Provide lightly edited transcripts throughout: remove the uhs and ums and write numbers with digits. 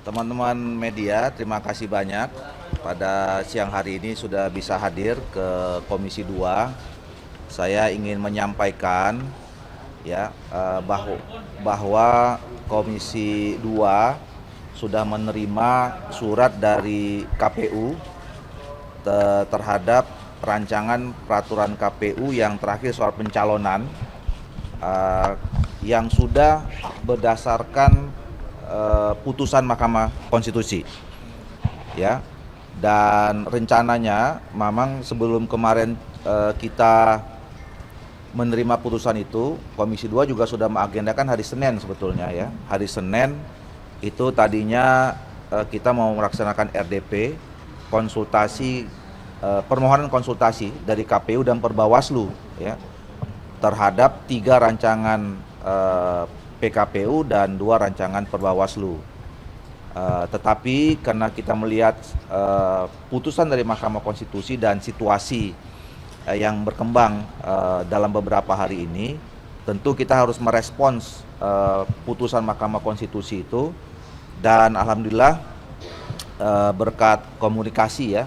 Teman-teman media, terima kasih banyak pada siang hari ini sudah bisa hadir ke Komisi 2. Saya ingin menyampaikan ya bahwa Komisi 2 sudah menerima surat dari KPU terhadap rancangan peraturan KPU yang terakhir soal pencalonan yang sudah berdasarkan putusan Mahkamah Konstitusi, ya. Dan rencananya, memang sebelum kemarin kita menerima putusan itu, Komisi 2 juga sudah mengagendakan hari Senin sebetulnya, ya. Hari Senin itu tadinya kita mau melaksanakan RDP, konsultasi, permohonan konsultasi dari KPU dan Perbawaslu, ya, terhadap 3 rancangan PKPU dan 2 rancangan Perbawaslu. Tetapi karena kita melihat putusan dari Mahkamah Konstitusi dan situasi yang berkembang dalam beberapa hari ini, tentu kita harus merespons putusan Mahkamah Konstitusi itu. Dan alhamdulillah berkat komunikasi, ya,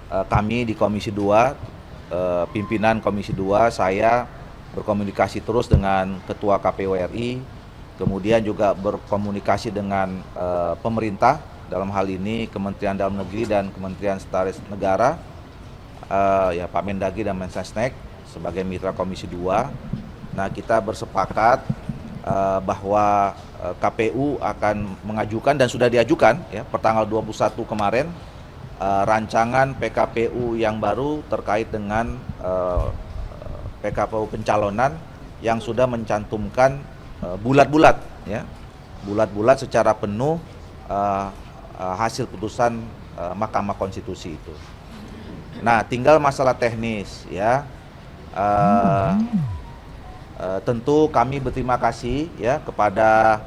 kami di Komisi 2, pimpinan Komisi 2, saya berkomunikasi terus dengan Ketua KPU RI, kemudian juga berkomunikasi dengan pemerintah, dalam hal ini Kementerian Dalam Negeri dan Kementerian Sekretaris Negara, ya Pak Mendagri dan Mensesnek sebagai mitra Komisi 2. Nah, kita bersepakat bahwa KPU akan mengajukan dan sudah diajukan, ya, pertanggal 21 kemarin rancangan PKPU yang baru terkait dengan PKPU pencalonan yang sudah mencantumkan bulat-bulat, ya, bulat-bulat secara penuh hasil putusan Mahkamah Konstitusi itu. Nah, tinggal masalah teknis, ya. Tentu kami berterima kasih, ya, kepada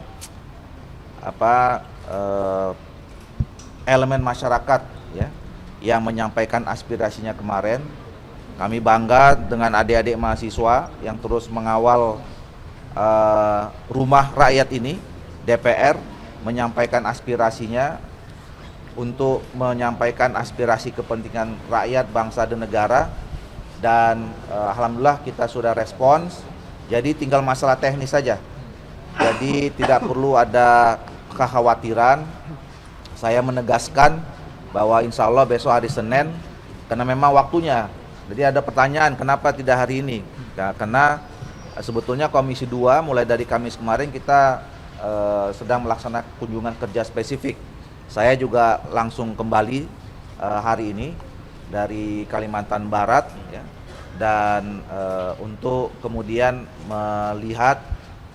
elemen masyarakat, ya, yang menyampaikan aspirasinya kemarin. Kami bangga dengan adik-adik mahasiswa yang terus mengawal rumah rakyat ini, DPR, menyampaikan aspirasinya untuk menyampaikan aspirasi kepentingan rakyat, bangsa, dan negara. Dan alhamdulillah kita sudah respons, jadi tinggal masalah teknis saja. Jadi tidak perlu ada kekhawatiran. Saya menegaskan bahwa insya Allah besok hari Senin, karena memang waktunya. Jadi ada pertanyaan, kenapa tidak hari ini? Nah, karena sebetulnya Komisi 2 mulai dari Kamis kemarin kita sedang melaksanakan kunjungan kerja spesifik. Saya juga langsung kembali hari ini dari Kalimantan Barat, ya, dan untuk kemudian melihat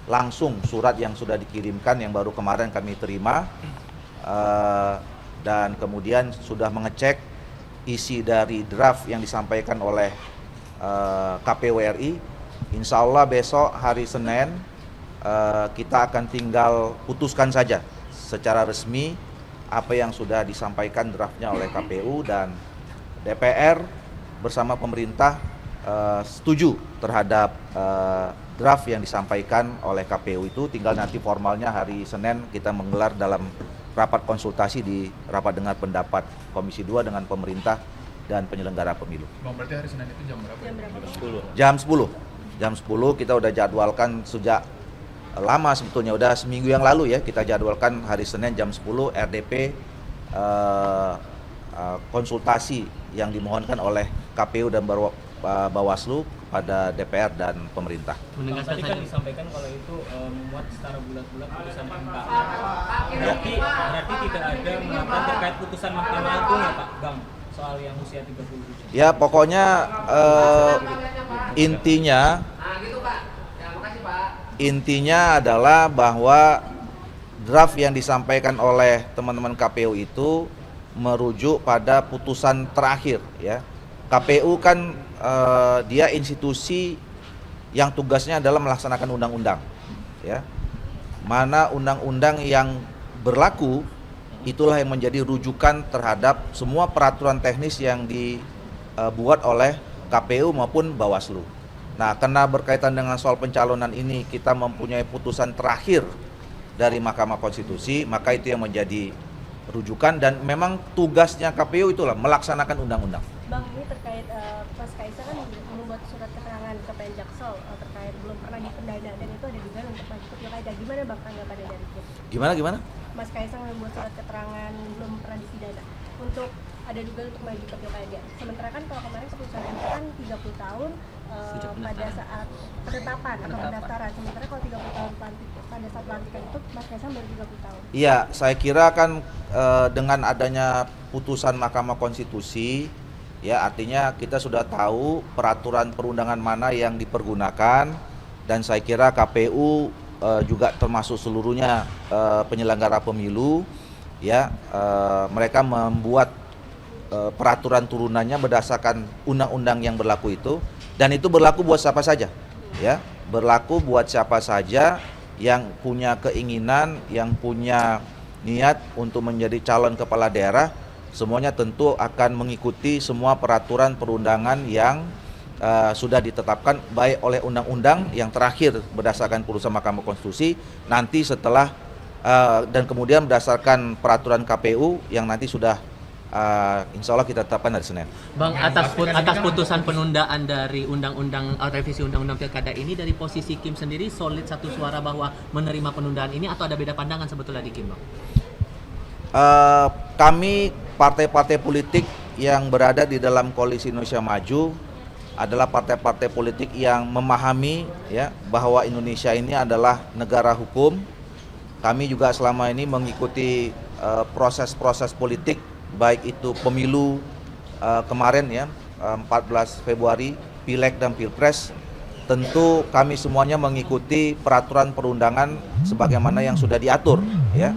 langsung surat yang sudah dikirimkan yang baru kemarin kami terima, dan kemudian sudah mengecek isi dari draft yang disampaikan oleh KPU RI. Insya Allah besok hari Senin kita akan tinggal putuskan saja secara resmi apa yang sudah disampaikan draftnya oleh KPU, dan DPR bersama pemerintah setuju terhadap draft yang disampaikan oleh KPU itu. Tinggal nanti formalnya hari Senin kita menggelar dalam rapat konsultasi di rapat dengar pendapat Komisi 2 dengan pemerintah dan penyelenggara pemilu. Bang, berarti hari Senin itu jam berapa? Jam 10. Jam 10 kita udah jadwalkan sejak lama sebetulnya, udah seminggu yang lalu, ya, kita jadwalkan hari Senin jam 10 RDP konsultasi yang dimohonkan oleh KPU dan Bawaslu pada DPR dan pemerintah. Tadi kan disampaikan kalau itu memuat secara bulat-bulat putusan MK. Berarti tidak ada muatan terkait putusan Mahkamah Agung, ya Pak Bang, soal yang usia 37. Ya, pokoknya intinya adalah bahwa draft yang disampaikan oleh teman-teman KPU itu merujuk pada putusan terakhir, ya. KPU kan dia institusi yang tugasnya adalah melaksanakan undang-undang, ya. Mana undang-undang yang berlaku, itulah yang menjadi rujukan terhadap semua peraturan teknis yang dibuat oleh KPU maupun Bawaslu. Nah, karena berkaitan dengan soal pencalonan ini kita mempunyai putusan terakhir dari Mahkamah Konstitusi, maka itu yang menjadi rujukan dan memang tugasnya KPU itulah melaksanakan undang-undang. Bang, ini terkait Mas Kaisang kan membuat surat keterangan ke Penjaksel terkait belum pernah dipidana dan itu ada juga untuk maju ke pilkada. Gimana Bang tanggapannya dari itu? Gimana? Mas Kaisang membuat surat keterangan belum pernah dipidana untuk ada juga untuk maju ke pilkada. Sementara kan kalau kemarin keputusan MK kan 30 tahun pada saat penetapan atau pendaftaran. Sementara kalau 30 tahun pada saat pelantikan itu Mas Kaisang baru 30 tahun. Iya, saya kira kan dengan adanya putusan Mahkamah Konstitusi, ya artinya kita sudah tahu peraturan perundangan mana yang dipergunakan dan saya kira KPU juga termasuk seluruhnya penyelenggara pemilu, ya mereka membuat peraturan turunannya berdasarkan undang-undang yang berlaku itu dan itu berlaku buat siapa saja, ya berlaku buat siapa saja yang punya keinginan, yang punya niat untuk menjadi calon kepala daerah, semuanya tentu akan mengikuti semua peraturan perundangan yang sudah ditetapkan baik oleh undang-undang yang terakhir berdasarkan putusan Mahkamah Konstitusi, nanti setelah dan kemudian berdasarkan peraturan KPU yang nanti sudah insya Allah kita tetapkan hari Senin. Bang, atas putusan penundaan dari undang-undang revisi undang-undang pilkada ini dari posisi Kim sendiri solid satu suara bahwa menerima penundaan ini atau ada beda pandangan sebetulnya di Kim, Bang? Kami partai-partai politik yang berada di dalam koalisi Indonesia Maju adalah partai-partai politik yang memahami ya bahwa Indonesia ini adalah negara hukum. Kami juga selama ini mengikuti proses-proses politik baik itu pemilu kemarin ya 14 Februari, Pileg dan Pilpres, tentu kami semuanya mengikuti peraturan perundangan sebagaimana yang sudah diatur ya.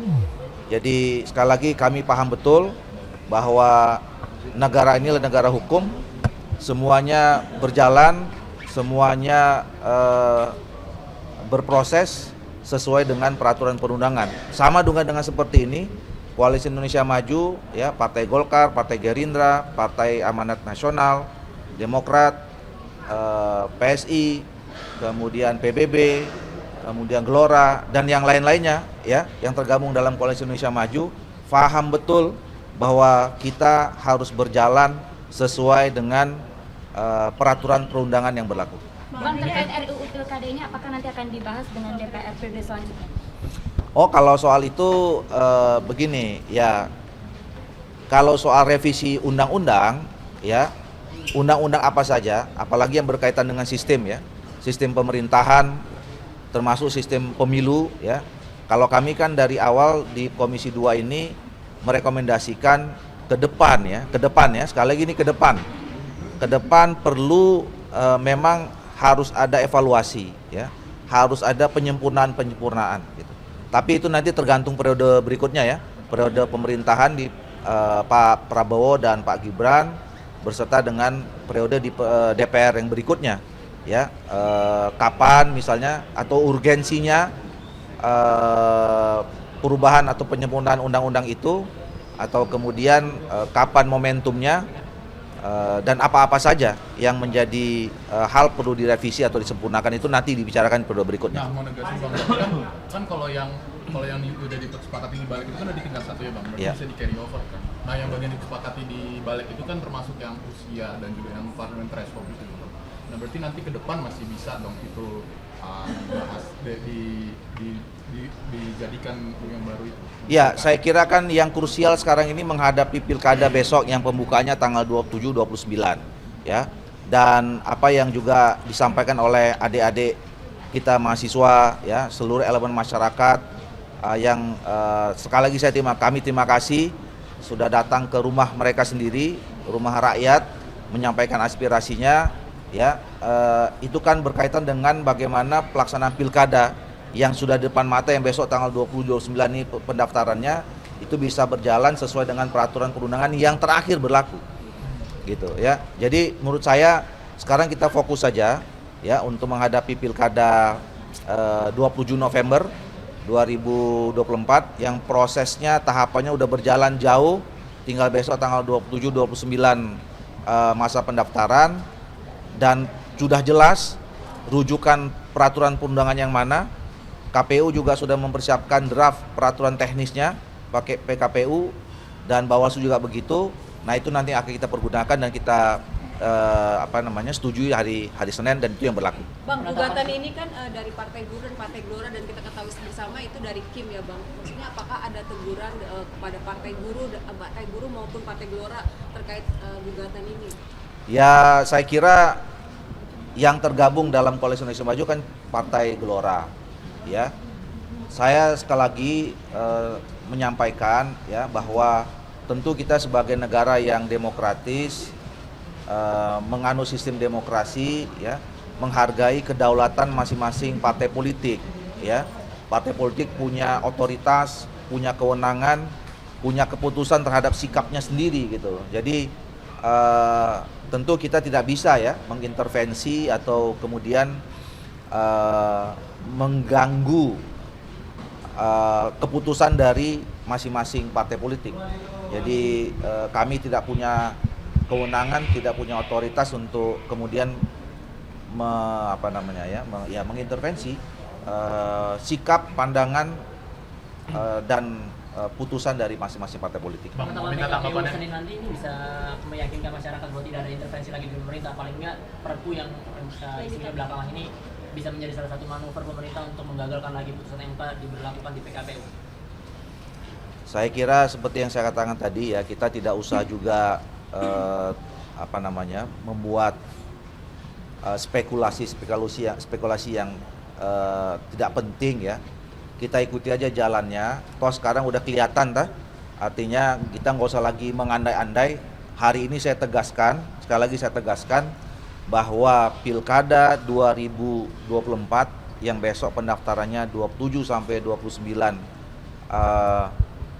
Jadi sekali lagi kami paham betul bahwa negara ini adalah negara hukum, semuanya berjalan, semuanya berproses sesuai dengan peraturan perundangan. Sama dengan seperti ini, Koalisi Indonesia Maju, ya Partai Golkar, Partai Gerindra, Partai Amanat Nasional, Demokrat, PSI, kemudian PBB, kemudian Gelora dan yang lain-lainnya, ya yang tergabung dalam Koalisi Indonesia Maju, paham betul bahwa kita harus berjalan sesuai dengan peraturan perundangan yang berlaku. Bang, terkait RUU Pilkada ini apakah nanti akan dibahas dengan DPR periode selanjutnya? Oh, kalau soal itu begini ya, kalau soal revisi undang-undang ya, undang-undang apa saja, apalagi yang berkaitan dengan sistem ya, sistem pemerintahan, termasuk sistem pemilu ya. Kalau kami kan dari awal di Komisi 2 ini merekomendasikan ke depan ya, sekali lagi ini ke depan perlu memang harus ada evaluasi ya, harus ada penyempurnaan gitu. Tapi itu nanti tergantung periode berikutnya ya, periode pemerintahan di Pak Prabowo dan Pak Gibran berserta dengan periode di DPR yang berikutnya ya, kapan misalnya atau urgensinya perubahan atau penyempurnaan undang-undang itu, atau kemudian kapan momentumnya dan apa-apa saja yang menjadi hal perlu direvisi atau disempurnakan itu nanti dibicarakan periode berikutnya. Nah, mau negasin Bang, kan kalau yang udah disepakati di balik itu kan udah di tingkat 1 ya Bang, berarti bisa di carry over kan. Nah, yang bagian disepakati di balik itu kan termasuk yang usia dan juga yang parliament threshold itu. Nah, berarti nanti ke depan masih bisa dong itu dibahas, dijadikan yang baru itu. Ya, saya kira kan yang krusial sekarang ini menghadapi pilkada besok yang pembukanya tanggal 27-29 ya. Dan apa yang juga disampaikan oleh adik-adik kita mahasiswa ya, seluruh elemen masyarakat yang sekali lagi kami terima kasih sudah datang ke rumah mereka sendiri, rumah rakyat, menyampaikan aspirasinya ya. Itu kan berkaitan dengan bagaimana pelaksanaan pilkada yang sudah di depan mata yang besok tanggal 20-29 ini pendaftarannya itu bisa berjalan sesuai dengan peraturan perundangan yang terakhir berlaku gitu ya. Jadi menurut saya sekarang kita fokus saja ya untuk menghadapi pilkada 27 November 2024 yang prosesnya tahapannya udah berjalan jauh, tinggal besok tanggal 27-29 masa pendaftaran dan sudah jelas rujukan peraturan perundangan yang mana, KPU juga sudah mempersiapkan draft peraturan teknisnya pakai PKPU dan Bawaslu juga begitu. Nah itu nanti akan kita pergunakan dan kita setujui hari Senin dan itu yang berlaku. Bang, gugatan ini kan dari Partai Buruh dan Partai Gelora dan kita ketahui bersama itu dari Kim ya Bang. Maksudnya apakah ada teguran kepada Partai Buruh maupun Partai Gelora terkait gugatan ini? Ya saya kira yang tergabung dalam Koalisi Indonesia Maju kan Partai Gelora, ya. Saya sekali lagi menyampaikan ya bahwa tentu kita sebagai negara yang demokratis, menganut sistem demokrasi, ya, menghargai kedaulatan masing-masing partai politik, ya. Partai politik punya otoritas, punya kewenangan, punya keputusan terhadap sikapnya sendiri gitu. Jadi tentu kita tidak bisa ya mengintervensi atau kemudian mengganggu keputusan dari masing-masing partai politik. Jadi kami tidak punya kewenangan, tidak punya otoritas untuk kemudian mengintervensi sikap, pandangan dan putusan dari masing-masing partai politik. Bang, mau Teman-teman minta PKPU tanggapannya. Senin nanti ini bisa meyakinkan masyarakat bahwa tidak ada intervensi lagi di pemerintah, paling enggak Perpu yang isinya belakangan ini bisa menjadi salah satu manuver pemerintah untuk menggagalkan lagi putusan MK diberlakukan di PKPU. Saya kira seperti yang saya katakan tadi ya, kita tidak usah juga membuat spekulasi yang tidak penting ya. Kita ikuti aja jalannya. Toh sekarang udah kelihatan artinya kita nggak usah lagi mengandai-andai. Hari ini saya tegaskan, sekali lagi saya tegaskan bahwa Pilkada 2024 yang besok pendaftarannya 27 sampai 29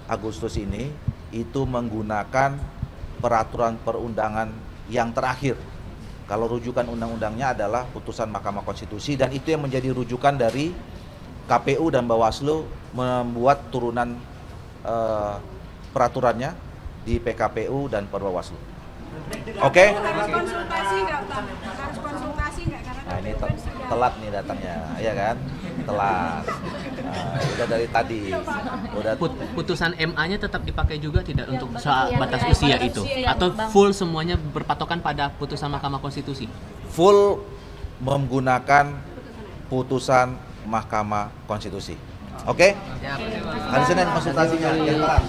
Agustus ini itu menggunakan peraturan perundangan yang terakhir. Kalau rujukan undang-undangnya adalah putusan Mahkamah Konstitusi dan itu yang menjadi rujukan dari KPU dan Bawaslu membuat turunan peraturannya di PKPU dan Bawaslu. Oke? Harus konsultasi nggak Bang? Harus konsultasi nggak? Karena Nah ini KPU kan sudah telat nih datangnya, ya kan? Telat. Udah dari tadi. Udah. Putusan MA-nya tetap dipakai juga tidak Ya, untuk batas soal usia, batas ya, usia batas itu? usia, Atau Bang. full semuanya berpatokan pada putusan Mahkamah Konstitusi? Full menggunakan putusan Mahkamah Konstitusi. Oke? Hari Senin konsultasinya. Yang telat.